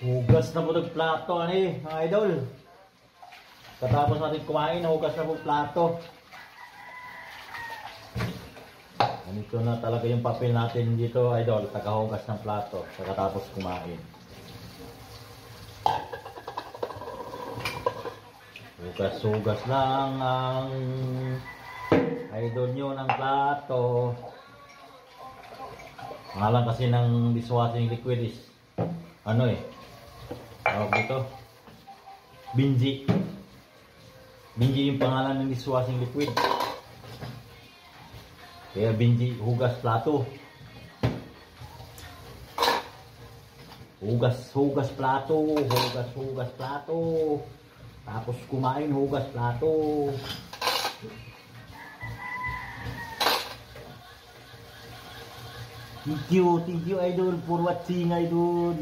Hugas na po ng plato, mga idol. Katapos natin kumain, hugas na po plato. Ganito na talaga yung papel natin dito, idol. Tagahugas ng plato, katapos kumain. Hugas-hugas lang ang idol nyo ng plato. Pangalan kasi ng dishwashing liquid is tawag dito Binji. Binji yung pangalan ng dishwashing liquid. Kaya Binji hugas plato. Hugas plato. Hugas plato. Tapos kumain, hugas plato. Thank you idol for watching idol.